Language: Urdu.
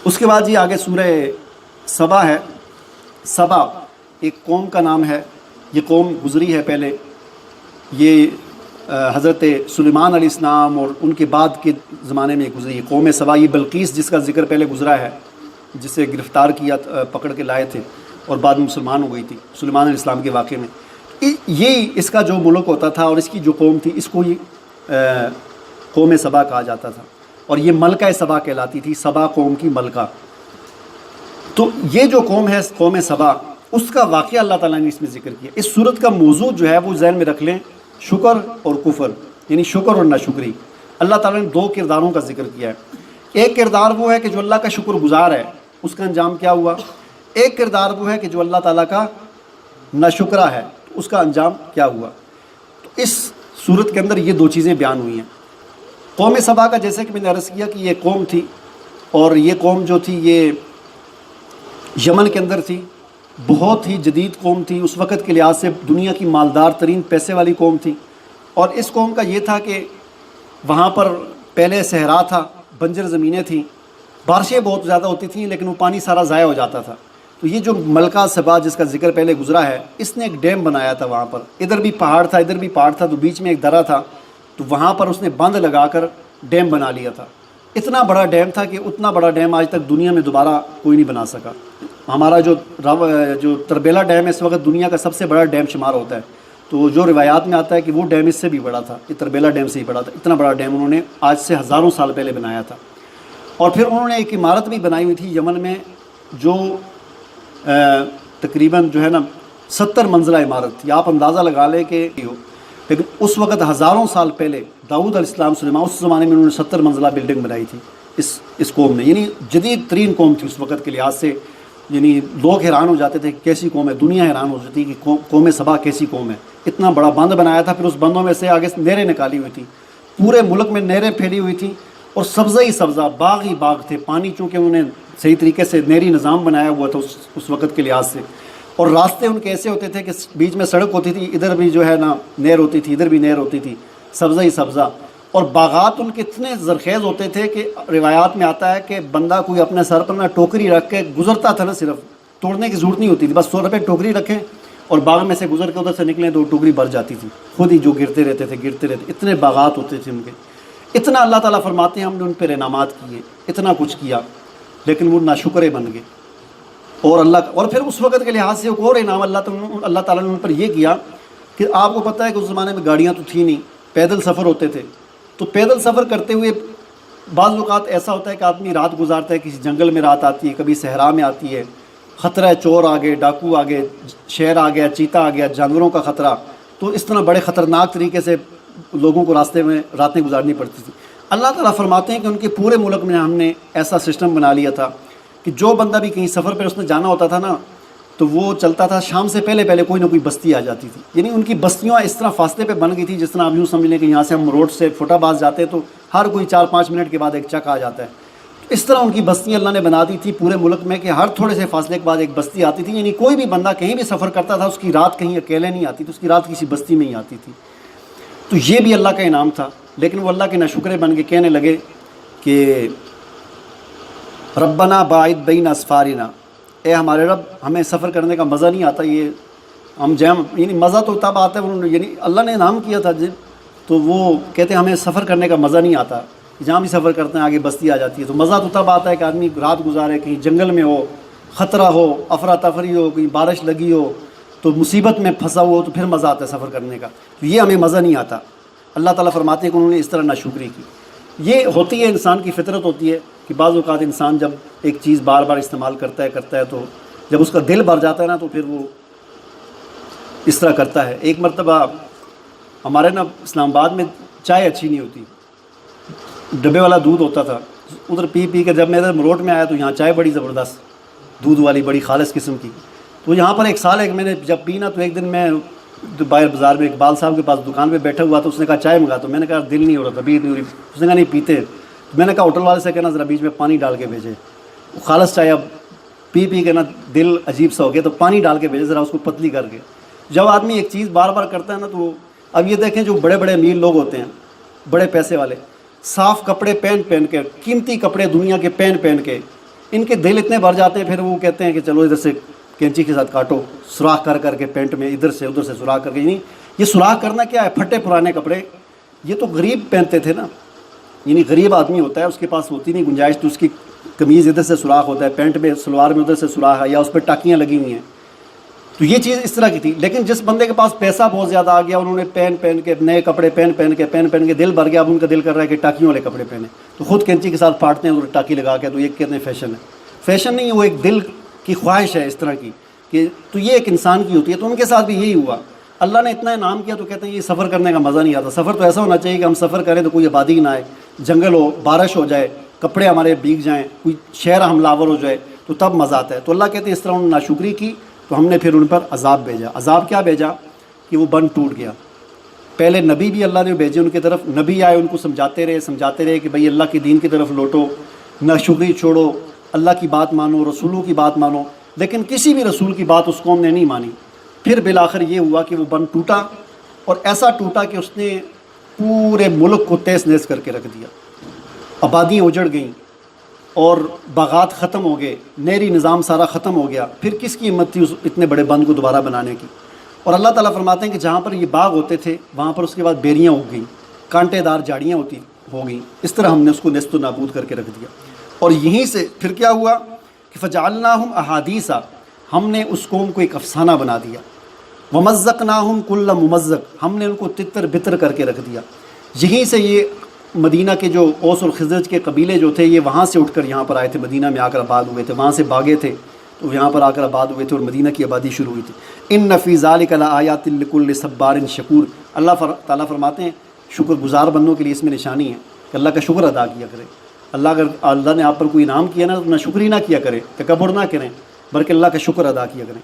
اس کے بعد جی آگے سورہ سبا ہے. سبا ایک قوم کا نام ہے. یہ قوم گزری ہے پہلے. یہ حضرت سلیمان علیہ السلام اور ان کے بعد کے زمانے میں گزری قوم سبا. یہ بلقیس جس کا ذکر پہلے گزرا ہے، جسے گرفتار کیا، پکڑ کے لائے تھے اور بعد میں مسلمان ہو گئی تھی سلیمان علیہ السلام کے واقعے میں. یہ اس کا جو ملک ہوتا تھا اور اس کی جو قوم تھی، اس کو یہ قوم سبا کہا جاتا تھا، اور یہ ملکہ سبا کہلاتی تھی. سبا قوم کی ملکہ. تو یہ جو قوم ہے قوم سبا، اس کا واقعہ اللہ تعالیٰ نے اس میں ذکر کیا. اس صورت کا موضوع جو ہے وہ ذہن میں رکھ لیں، شکر اور کفر، یعنی شکر اور ناشکری. اللہ تعالیٰ نے دو کرداروں کا ذکر کیا ہے. ایک کردار وہ ہے کہ جو اللہ کا شکر گزار ہے، اس کا انجام کیا ہوا. ایک کردار وہ ہے کہ جو اللہ تعالیٰ کا ناشکرا ہے، اس کا انجام کیا ہوا. تو اس صورت کے اندر یہ دو چیزیں بیان ہوئی ہیں. قوم سبا کا جیسے کہ میں نے عرض کیا کہ یہ قوم تھی، اور یہ قوم جو تھی یہ یمن کے اندر تھی. بہت ہی جدید قوم تھی. اس وقت کے لحاظ سے دنیا کی مالدار ترین پیسے والی قوم تھی. اور اس قوم کا یہ تھا کہ وہاں پر پہلے صحرا تھا، بنجر زمینیں تھیں، بارشیں بہت زیادہ ہوتی تھیں، لیکن وہ پانی سارا ضائع ہو جاتا تھا. تو یہ جو ملکہ سبا جس کا ذکر پہلے گزرا ہے، اس نے ایک ڈیم بنایا تھا وہاں پر. ادھر بھی پہاڑ تھا، ادھر بھی پہاڑ تھا، تو بیچ میں ایک درہ تھا. تو وہاں پر اس نے بند لگا کر ڈیم بنا لیا تھا. اتنا بڑا ڈیم تھا کہ اتنا بڑا ڈیم آج تک دنیا میں دوبارہ کوئی نہیں بنا سکا. ہمارا جو تربیلا ڈیم ہے اس وقت دنیا کا سب سے بڑا ڈیم شمار ہوتا ہے. تو جو روایات میں آتا ہے کہ وہ ڈیم اس سے بھی بڑا تھا، یہ تربیلا ڈیم سے ہی بڑا تھا. اتنا بڑا ڈیم انہوں نے آج سے ہزاروں سال پہلے بنایا تھا. اور پھر انہوں نے ایک عمارت بھی بنائی ہوئی تھی یمن میں، جو تقریباً جو ہے نا 70 منزلہ عمارت تھی. آپ اندازہ لگا لیں کہ لیکن اس وقت ہزاروں سال پہلے داؤد علیہ السلام سلیمان، اس زمانے میں انہوں نے 70 منزلہ بلڈنگ بنائی تھی اس قوم نے. یعنی جدید ترین قوم تھی اس وقت کے لحاظ سے. یعنی لوگ حیران ہو جاتے تھے کہ کیسی قوم ہے. دنیا حیران ہو جاتی کہ قوم سبا کیسی قوم ہے. اتنا بڑا بند بنایا تھا. پھر اس بندوں میں سے آگے نہریں نکالی ہوئی تھیں، پورے ملک میں نہریں پھیلی ہوئی تھیں، اور سبزہ ہی سبزہ، باغ ہی باغ تھے. پانی چونکہ انہوں نے صحیح طریقے سے نہری نظام بنایا ہوا تھا اس وقت کے لحاظ سے. اور راستے ان کے ایسے ہوتے تھے کہ بیچ میں سڑک ہوتی تھی، ادھر بھی جو ہے نا نہر ہوتی تھی، ادھر بھی نہر ہوتی تھی، سبزہ ہی سبزہ. اور باغات ان کے اتنے زرخیز ہوتے تھے کہ روایات میں آتا ہے کہ بندہ کوئی اپنے سر پر نہ ٹوکری رکھ کے گزرتا تھا، نہ صرف توڑنے کی ضرورت نہیں ہوتی تھی، بس 100 روپے ٹوکری رکھیں اور باغ میں سے گزر کے ادھر سے نکلیں تو ٹوکری بھر جاتی تھی خود ہی، جو گرتے رہتے. اتنے باغات ہوتے تھے ان کے. اتنا اللہ تعالیٰ فرماتے ہیں ہم نے ان پر انعامات کیے، اتنا کچھ کیا، لیکن وہ ناشکرے بن گئے. اور پھر اس وقت کے لحاظ سے ایک اور انعام اللہ تعالیٰ نے ان پر یہ کیا کہ آپ کو پتہ ہے کہ اس زمانے میں گاڑیاں تو تھیں نہیں، پیدل سفر ہوتے تھے. تو پیدل سفر کرتے ہوئے بعض اوقات ایسا ہوتا ہے کہ آدمی رات گزارتا ہے، کسی جنگل میں رات آتی ہے، کبھی صحرا میں آتی ہے، خطرہ ہے، چور آ گئے، ڈاکو آ گئے، شیر آ گیا، چیتا آ گیا، جانوروں کا خطرہ. تو اس طرح بڑے خطرناک طریقے سے لوگوں کو راستے میں راتیں گزارنی پڑتی تھی. اللہ تعالیٰ فرماتے ہیں کہ ان کے پورے ملک میں ہم نے ایسا سسٹم بنا لیا تھا کہ جو بندہ بھی کہیں سفر پہ اس نے جانا ہوتا تھا نا، تو وہ چلتا تھا، شام سے پہلے کوئی نہ کوئی بستی آ جاتی تھی. یعنی ان کی بستیاں اس طرح فاصلے پہ بن گئی تھی، جس طرح آپ یوں سمجھ لیں کہ یہاں سے ہم روڈ سے فٹ آباد جاتے ہیں تو ہر کوئی 4-5 منٹ کے بعد ایک چک آ جاتا ہے. اس طرح ان کی بستیاں اللہ نے بنا دی تھی پورے ملک میں کہ ہر تھوڑے سے فاصلے کے بعد ایک بستی آتی تھی. یعنی کوئی بھی بندہ کہیں بھی سفر کرتا تھا، اس کی رات کہیں اکیلے نہیں آتی تھی، اس کی رات کسی بستی میں ہی آتی تھی. تو یہ بھی اللہ کا انعام تھا. لیکن وہ اللہ کے ناشکرے بن کے کہنے لگے کہ ربنا باعد بین اسفارنا، اے ہمارے رب ہمیں سفر کرنے کا مزہ نہیں آتا. یہ ہم یعنی مزہ تو تب آتا ہے، یعنی اللہ نے انعام کیا تھا تو وہ کہتے ہیں ہمیں سفر کرنے کا مزہ نہیں آتا. جہاں بھی سفر کرتے ہیں آگے بستی آ جاتی ہے. تو مزہ تو تب آتا ہے کہ آدمی رات گزارے، کہیں جنگل میں ہو، خطرہ ہو، افراتفری ہو، کہیں بارش لگی ہو، تو مصیبت میں پھنسا ہوا ہو، تو پھر مزہ آتا ہے سفر کرنے کا. تو یہ ہمیں مزہ نہیں آتا. اللہ تعالیٰ فرماتے ہیں کہ انہوں نے اس طرح ناشکری کی. یہ ہوتی ہے، انسان کی فطرت ہوتی ہے کہ بعض اوقات انسان جب ایک چیز بار بار استعمال کرتا ہے تو جب اس کا دل بھر جاتا ہے نا تو پھر وہ اس طرح کرتا ہے. ایک مرتبہ ہمارے نا اسلام آباد میں چائے اچھی نہیں ہوتی، ڈبے والا دودھ ہوتا تھا. ادھر پی کے جب میں ادھر مروٹ میں آیا تو یہاں چائے بڑی زبردست دودھ والی، بڑی خالص قسم کی. تو یہاں پر ایک سال میں نے جب پی نا، تو ایک دن میں باہر بازار میں اقبال صاحب کے پاس دکان پہ بیٹھا ہوا تو اس نے کہا چائے منگا. تو میں نے کہا دل نہیں ہو رہا، طبیعت نہیں ہو رہی. اس نے کہا نہیں پیتے. میں نے کہا ہوٹل والے سے کہنا ذرا بیچ میں پانی ڈال کے بھیجے. وہ خالص چائے اب پی کے نا دل عجیب سا ہو گیا، تو پانی ڈال کے بھیجے ذرا اس کو پتلی کر کے. جب آدمی ایک چیز بار بار کرتا ہے نا تو اب یہ دیکھیں جو بڑے بڑے امیر لوگ ہوتے ہیں، بڑے پیسے والے، صاف کپڑے پہن کے، قیمتی کپڑے دنیا کے پہن کے، ان کے دل اتنے بھر جاتے ہیں، پھر وہ کہتے ہیں کہ چلو ادھر سے کینچی کے ساتھ کاٹو، سوراخ کر کر کے پینٹ میں ادھر سے سوراخ کر کے. یعنی یہ سوراخ کرنا کیا ہے؟ پھٹے پرانے کپڑے یہ تو غریب پہنتے تھے نا، یعنی غریب آدمی ہوتا ہے اس کے پاس ہوتی نہیں گنجائش، تو اس کی قمیض ادھر سے سوراخ ہوتا ہے، پینٹ میں سلوار میں ادھر سے سوراخ ہے، یا اس پہ ٹاکیاں لگی ہوئی ہیں. تو یہ چیز اس طرح کی تھی. لیکن جس بندے کے پاس پیسہ بہت زیادہ آ گیا، انہوں نے پہن کے نئے کپڑے پہن کے دل بھر گیا، اب ان کا دل کر رہا ہے کہ ٹاکیوں والے کپڑے پہنے، تو خود کینچی کے ساتھ پھاڑتے ہیں اور ٹاکی لگا کے. تو یہ کہتے ہیں فیشن ہے. فیشن نہیں ہے، وہ ایک دل کی خواہش ہے اس طرح کی کہ تو یہ ایک انسان کی ہوتی ہے. تو ان کے ساتھ بھی یہی ہوا. اللہ نے اتنا انعام کیا تو کہتے ہیں یہ سفر کرنے کا مزہ نہیں آتا. سفر تو ایسا ہونا چاہیے کہ ہم سفر کریں تو کوئی آبادی نہ آئے، جنگل ہو، بارش ہو جائے، کپڑے ہمارے بھیگ جائیں، کوئی شہر حملہ ہو جائے تو تب مزہ آتا ہے. تو اللہ کہتے ہیں اس طرح انہوں نے ناشکری کی تو ہم نے پھر ان پر عذاب بھیجا. عذاب کیا بھیجا کہ وہ بند ٹوٹ گیا. پہلے نبی بھی اللہ نے بھیجے ان کی طرف، نبی آئے ان کو سمجھاتے رہے کہ بھئی اللہ کے دین کی طرف لوٹو، ناشکری چھوڑو، اللہ کی بات مانو، رسولوں کی بات مانو. لیکن کسی بھی رسول کی بات اس قوم نے نہیں مانی. پھر بالآخر یہ ہوا کہ وہ بند ٹوٹا، اور ایسا ٹوٹا کہ اس نے پورے ملک کو تہس نہس کر کے رکھ دیا. آبادیاں اجڑ گئیں اور باغات ختم ہو گئے، نہری نظام سارا ختم ہو گیا. پھر کس کی ہمت تھی اس اتنے بڑے بند کو دوبارہ بنانے کی؟ اور اللہ تعالیٰ فرماتے ہیں کہ جہاں پر یہ باغ ہوتے تھے وہاں پر اس کے بعد بیریاں ہو گئیں، کانٹے دار جھاڑیاں ہو گئیں. اس طرح ہم نے اس کو نیست و نابود کر کے رکھ دیا. اور یہیں سے پھر کیا ہوا کہ فجعلناہم احادیثا، ہم نے اس قوم کو ایک افسانہ بنا دیا. ومزقناہم کل ممزق، ہم نے ان کو تتر بتر کر کے رکھ دیا. یہیں سے یہ مدینہ کے جو اوس اور خزرج کے قبیلے جو تھے یہ وہاں سے اٹھ کر یہاں پر آئے تھے، مدینہ میں آ کر آباد ہوئے تھے. وہاں سے بھاگے تھے تو یہاں پر آ کر آباد ہوئے تھے اور مدینہ کی آبادی شروع ہوئی تھی. ان فی ذلک لآیات لکل صبار شکور، اللہ تعالیٰ فرماتے ہیں شکر گزار بندوں کے لیے اس میں نشانی ہے کہ اللہ کا شکر ادا کیا کرے. اگر اللہ نے آپ پر کوئی انعام کیا نا تو نہ شکری نہ کیا کرے، تکبر نہ کریں، بلکہ اللہ کا شکر ادا کیا کریں.